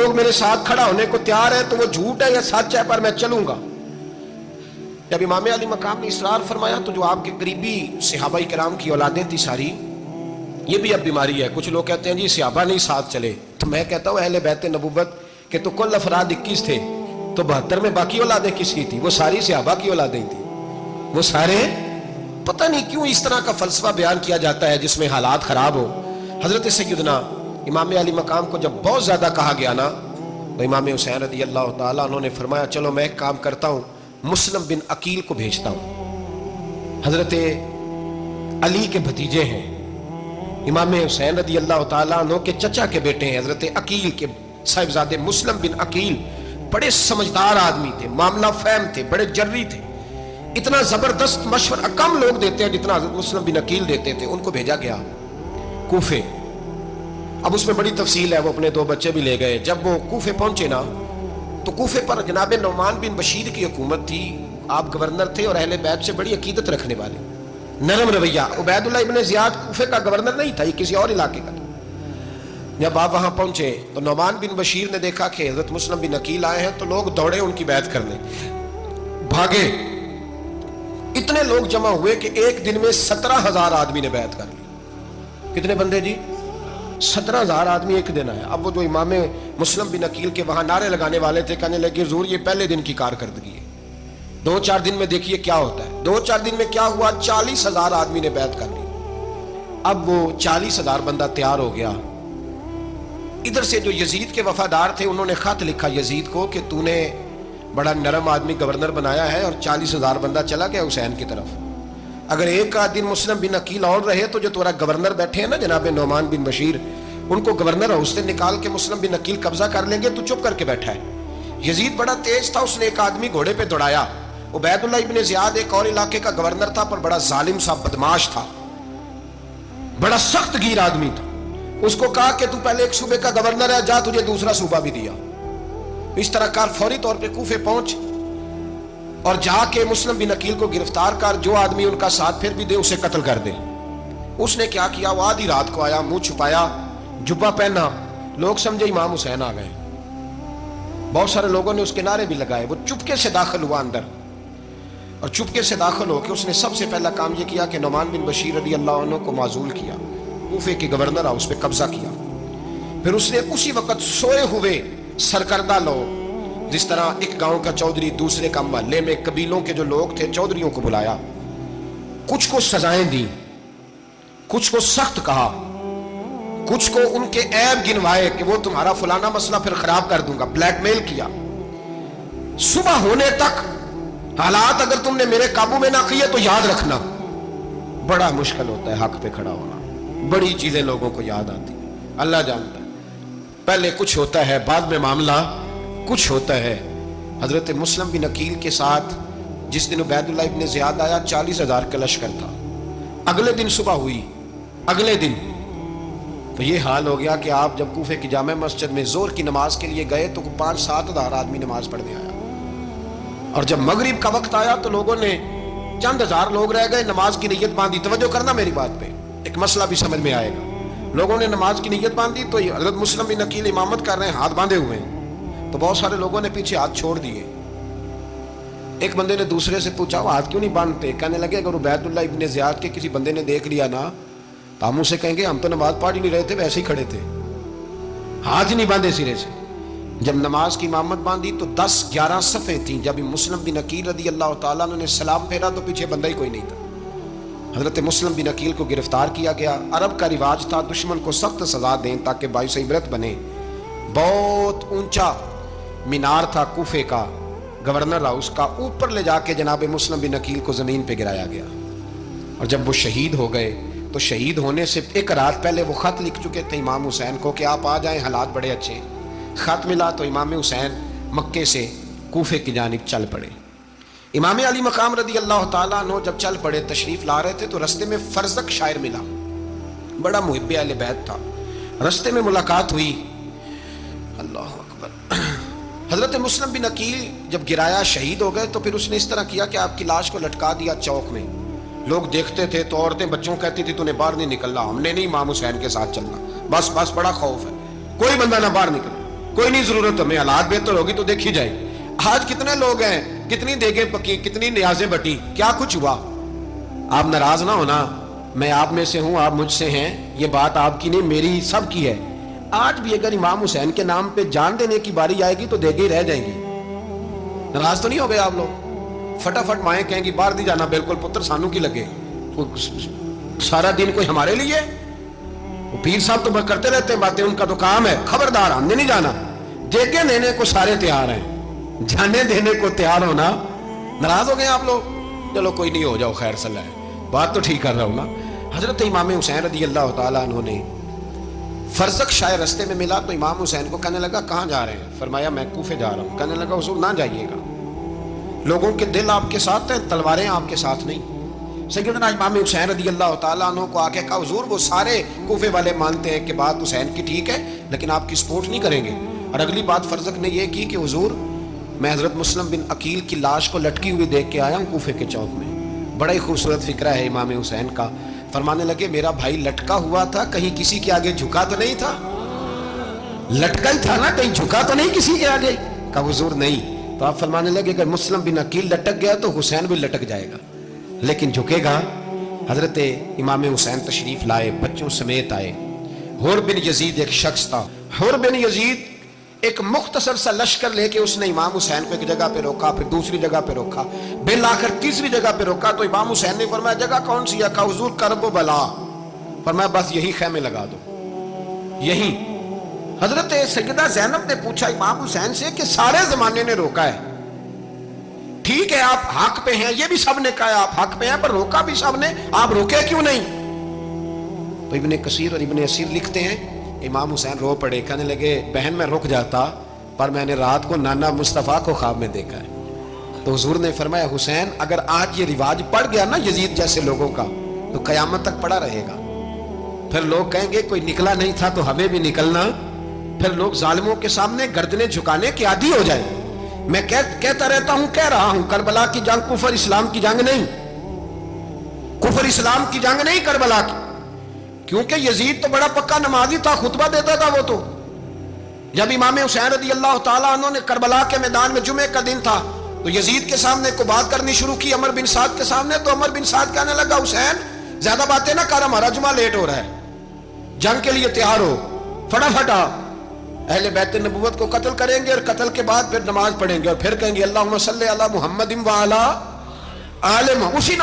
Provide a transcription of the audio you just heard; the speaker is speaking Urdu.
لوگ میرے ساتھ کھڑا ہونے کو تیار ہے تو وہ جھوٹ ہے یا سچ ہے، پر میں چلوں گا۔ جب امام علی مقام نے اصرار فرمایا تو جو آپ کے قریبی صحابہ کرام کی اولادیں تھی ساری، یہ بھی اب بیماری ہے، کچھ لوگ کہتے ہیں جی صحابہ نہیں ساتھ چلے، تو میں کہتا ہوں اہل بیت نبوت کے تو کل افراد 21 تھے، تو 72 میں باقی اولادیں کس کی تھی؟ وہ ساری صحابہ کی اولادیں تھیں، وہ سارے۔ پتہ نہیں کیوں اس طرح کا فلسفہ بیان کیا جاتا ہے جس میں حالات خراب ہو۔ حضرت سیدنا امام علی مقام کو جب بہت زیادہ کہا گیا نا، تو امام حسین رضی اللہ تعالیٰ انہوں نے فرمایا چلو میں ایک کام کرتا ہوں، مسلم بن عقیل کو بھیجتا ہوں۔ حضرت علی کے بھتیجے ہیں، امام حسین رضی اللہ تعالیٰ عنہ کے چچا کے بیٹے ہیں، حضرت عقیل کے صاحبزادے مسلم بن عقیل، بڑے سمجھدار آدمی تھے، معاملہ فہم تھے، بڑے جری تھے، اتنا زبردست مشورہ کم لوگ دیتے ہیں جتنا حضرت مسلم بن عقیل دیتے تھے۔ ان کو بھیجا گیا کوفے۔ اب اس میں بڑی تفصیل ہے، وہ اپنے 2 بچے بھی لے گئے۔ جب وہ کوفے پہنچے نا تو کوفے پر جناب نعمان بن بشیر کی حکومت تھی، آپ گورنر تھے اور اہل بیت سے بڑی عقیدت رکھنے والے، نرم رویہ۔ عبید اللہ ابن زیاد کوفے کا گورنر نہیں تھا، یہ کسی اور علاقے کا تھا۔ جب آپ وہاں پہنچے تو نعمان بن بشیر نے دیکھا کہ حضرت مسلم بن عقیل آئے ہیں، تو لوگ دوڑے ان کی بیعت کرنے، بھاگے۔ اتنے لوگ جمع ہوئے کہ ایک دن میں 17,000 آدمی نے بیعت کر لی۔ کتنے بندے جی؟ 17,000 آدمی ایک دن آیا۔ اب وہ جو امام مسلم بن عقیل کے وہاں نعرے لگانے والے تھے، کہنے لگے حضور یہ پہلے دن کی کارکردگی ہے، 2-4 دن میں دیکھیے کیا ہوتا ہے۔ 2-4 دن میں کیا ہوا؟ 40,000 آدمی نے بیعت کر لی۔ اب وہ 40,000 بندہ تیار ہو گیا۔ ادھر سے جو یزید کے وفادار تھے انہوں نے خط لکھا یزید کو کہ تو نے بڑا نرم آدمی گورنر بنایا ہے اور 40,000 بندہ چلا گیا حسین کی طرف، اگر ایک آدھ دن مسلم بن عقیل اور رہے تو جو تمہارا گورنر بیٹھے ہیں نا جناب نعمان بن بشیر، ان کو گورنر ہاؤس سے نکال کے مسلم بن عقیل قبضہ کر لیں گے، تو چپ کر کے بیٹھا ہے۔ یزید بڑا تیز تھا، اس نے ایک آدمی گھوڑے پہ دوڑایا۔ عبید اللہ ابن زیاد ایک اور علاقے کا گورنر تھا، پر بڑا ظالم سا بدماش تھا، بڑا سخت گیر آدمی تھا۔ اس کو کہا کہ تو پہلے ایک صوبے کا گورنر ہے، جا تجھے دوسرا صوبہ بھی دیا۔ اس طرح کار فوری طور پہ کوفے پہنچ اور جا کے مسلم بن عقیل کو گرفتار کر، جو آدمی ان کا ساتھ پھر بھی دے اسے قتل کر دے۔ اس نے کیا کیا؟ وہ آدھی رات کو آیا، منہ چھپایا، جبہ پہنا، لوگ سمجھے امام حسین آ گئے۔ بہت سارے لوگوں نے اس کے نعرے بھی لگائے۔ وہ چپکے سے داخل ہوا اندر، اور چپکے سے داخل ہو کے اس نے سب سے پہلا کام یہ کیا کہ نعمان بن بشیر رضی اللہ عنہ کو معزول کیا، کوفے کے گورنر اس پہ قبضہ کیا۔ پھر اس نے اسی وقت سوئے ہوئے سرکردہ لوگ، جس طرح ایک گاؤں کا چودھری دوسرے کا محلے میں قبیلوں کے جو لوگ تھے چودھریوں کو بلایا، کچھ کو سزائیں دی، کچھ کو سخت کہا، کچھ کو ان کے عیب گنوائے کہ وہ تمہارا فلانا مسئلہ پھر خراب کر دوں گا، بلیک میل کیا۔ صبح ہونے تک حالات اگر تم نے میرے قابو میں نہ کیے تو یاد رکھنا بڑا مشکل ہوتا ہے حق پہ کھڑا ہونا، بڑی چیزیں لوگوں کو یاد آتی ہیں، اللہ جانتا ہے۔ پہلے کچھ ہوتا ہے، بعد میں معاملہ کچھ ہوتا ہے۔ حضرت مسلم بن عقیل کے ساتھ جس دن عبید اللہ ابن زیاد آیا 40,000 کا لشکر تھا۔ اگلے دن صبح ہوئی، اگلے دن تو یہ حال ہو گیا کہ آپ جب کوفے کی جامع مسجد میں زور کی نماز کے لیے گئے تو 5-7 ہزار آدمی نماز پڑھنے آیا، اور جب مغرب کا وقت آیا تو لوگوں نے چند ہزار لوگ رہ گئے، نماز کی نیت باندھی۔ توجہ کرنا میری بات پہ، ایک مسئلہ بھی سمجھ میں آئے گا۔ لوگوں نے نماز کی نیت باندھی تو حضرت مسلم بن عقیل امامت کر رہے ہیں، ہاتھ باندھے ہوئے ہیں، تو بہت سارے لوگوں نے پیچھے ہاتھ چھوڑ دیے۔ ایک بندے نے دوسرے سے پوچھا وہ ہاتھ کیوں نہیں باندھتے؟ کہنے لگے اگر عبید اللہ ابن زیاد کے کسی بندے نے دیکھ لیا نا تو ہم اسے کہیں گے ہم تو نماز پڑھ ہی نہیں رہے تھے، ویسے ہی کھڑے تھے، ہاتھ ہی نہیں باندھے سرے سے۔ جب نماز کی امامت باندھی تو 10-11 صفیں تھیں۔ جب مسلم بن عقیل رضی اللہ تعالیٰ عنہ نے سلام پھیرا تو پیچھے بندہ ہی کوئی نہیں تھا۔ حضرت مسلم بن عقیل کو گرفتار کیا گیا۔ عرب کا رواج تھا دشمن کو سخت سزا دیں تاکہ باعث عبرت بنے۔ بہت اونچا مینار تھا کوفے کا، گورنر ہاؤس کا، اوپر لے جا کے جناب مسلم بن عقیل کو زمین پہ گرایا گیا۔ اور جب وہ شہید ہو گئے تو شہید ہونے سے ایک رات پہلے وہ خط لکھ چکے تھے امام حسین کو کہ آپ آ جائیں، حالات بڑے اچھے ہیں۔ خط ملا تو امام حسین مکے سے کوفے کی جانب چل پڑے۔ امام علی مقام رضی اللہ تعالیٰ عنہ جب چل پڑے تشریف لا رہے تھے تو رستے میں فرزق شاعر ملا، بڑا محب اہل بیت تھا۔ رستے میں ملاقات ہوئی، اللہ اکبر۔ حضرت مسلم بن عقیل جب گرایا شہید ہو گئے تو پھر اس نے اس طرح کیا کہ آپ کی لاش کو لٹکا دیا چوک میں۔ لوگ دیکھتے تھے تو عورتیں بچوں کہتی تھی تو نے باہر نہیں نکلنا، ہم نے نہیں امام حسین کے ساتھ چلنا، بس بڑا خوف ہے، کوئی بندہ نہ باہر نکلے۔ کوئی نہیں ضرورت ہمیں، حالات بہتر ہوگی تو دیکھی جائے. آج کتنے لوگ ہیں، کتنی دیگیں پکی، کتنی نیازیں بٹی، کیا کچھ ہوا. آپ ناراض نہ ہونا، میں آپ میں سے ہوں، آپ مجھ سے ہیں، یہ بات آپ کی نہیں میری سب کی ہے. آج بھی اگر امام حسین کے نام پہ جان دینے کی باری آئے گی تو دیگیں رہ جائیں گی. ناراض تو نہیں ہو گئے آپ لوگ؟ فٹافٹ مائیں کہیں گی باہر دی جانا، بالکل پتر سانو کی لگے، سارا دن کوئی ہمارے لیے. وہ پیر صاحب تو کرتے رہتے ہیں باتیں، ان کا تو کام ہے. خبردار ہم نے نہیں جانا. دیگیں دینے کو سارے تیار ہیں، جانے دینے کو تیار ہونا. ناراض ہو گئے آپ لوگ؟ چلو کوئی نہیں، ہو جاؤ، خیر صلی اللہ ہے، بات تو ٹھیک کر رہا ہوں نا. حضرت امام حسین رضی اللہ تعالیٰ عنہ نے فرزق شاہ رستے میں ملا تو امام حسین کو کہنے لگا کہاں جا رہے ہیں؟ فرمایا میں کوفے جا رہا ہوں. کہنے لگا حضور نہ جائیے گا، لوگوں کے دل آپ کے ساتھ ہیں، تلواریں آپ کے ساتھ نہیں. سیدنا امام حسین رضی اللہ تعالیٰ عنہ کو آ کے کہا حضور وہ سارے کوفے والے مانتے ہیں کہ بات حسین کی ٹھیک ہے لیکن آپ کی سپورٹ نہیں کریں گے. اور اگلی بات فرزق نے یہ کی کہ حضور میں حضرت مسلم بن عقیل کی لاش کو لٹکی ہوئی دیکھ کے آیا ہوں کوفے کے چوک میں. بڑا ہی خوبصورت فکرہ ہے امام حسین کا. فرمانے لگے میرا بھائی لٹکا ہوا تھا، کہیں کسی کے آگے جھکا تو نہیں تھا؟ لٹکا ہی تھا نا، کہیں جھکا تو نہیں کسی کے آگے؟ کہا حضور نہیں. تو آپ فرمانے لگے اگر مسلم بن عقیل لٹک گیا تو حسین بھی لٹک جائے گا، لیکن جھکے گا. حضرت امام حسین تشریف لائے، بچوں سمیت آئے. حر بن یزید ایک شخص تھا. حر بن یزید ایک مختصر سا لشکر لے کے اس نے امام حسین کو ایک جگہ پہ روکا، پھر دوسری جگہ پہ روکا، بالآخر تیسری جگہ پہ روکا. تو امام حسین نے فرمایا جگہ کون سی ہے؟ کہا حضور کرب و بلا. فرمایا بس یہی خیمے لگا دو، یہی. حضرت سیدہ زینب نے پوچھا امام حسین سے کہ سارے زمانے نے روکا ہے، ٹھیک ہے آپ حق پہ ہیں، یہ بھی سب نے کہا آپ حق پہ ہیں، پر روکا بھی سب نے، آپ روکے کیوں نہیں؟ تو ابن کثیر اور ابن اسیر لکھتے ہیں امام حسین رو پڑے. کہنے لگے بہن میں رک جاتا پر میں نے رات کو نانا مصطفیٰ کو خواب میں دیکھا ہے. تو حضور نے فرمایا حسین اگر آج یہ رواج پڑ گیا نا یزید جیسے لوگوں کا تو قیامت تک پڑا رہے گا. پھر لوگ کہیں گے کوئی نکلا نہیں تھا تو ہمیں بھی نکلنا. پھر لوگ ظالموں کے سامنے گردنیں جھکانے کے عادی ہو جائیں. میں کہتا رہتا ہوں، کہہ رہا ہوں، کربلا کی جنگ کفر اسلام کی جنگ نہیں، کفر اسلام کی جنگ نہیں کربلا کی. کیونکہ یزید تو بڑا پکا نمازی تھا، خطبہ دیتا تھا. وہ تو جب امام حسین رضی اللہ تعالیٰ عنہ نے کربلا کے میدان میں جمعے کا دن تھا تو یزید کے سامنے کو بات کرنی شروع کی، عمر بن سعد کے سامنے. تو عمر بن سعد کہنے لگا حسین زیادہ باتیں نہ کر، ہمارا جمعہ لیٹ ہو رہا ہے، جنگ کے لیے تیار ہو، فٹافٹ آ. اہل بیت نبوت کو قتل کریں گے اور قتل کے بعد پھر نماز پڑھیں گے اور پھر کہیں گے اللہم صلی علی محمد و علی آل محمد. اسی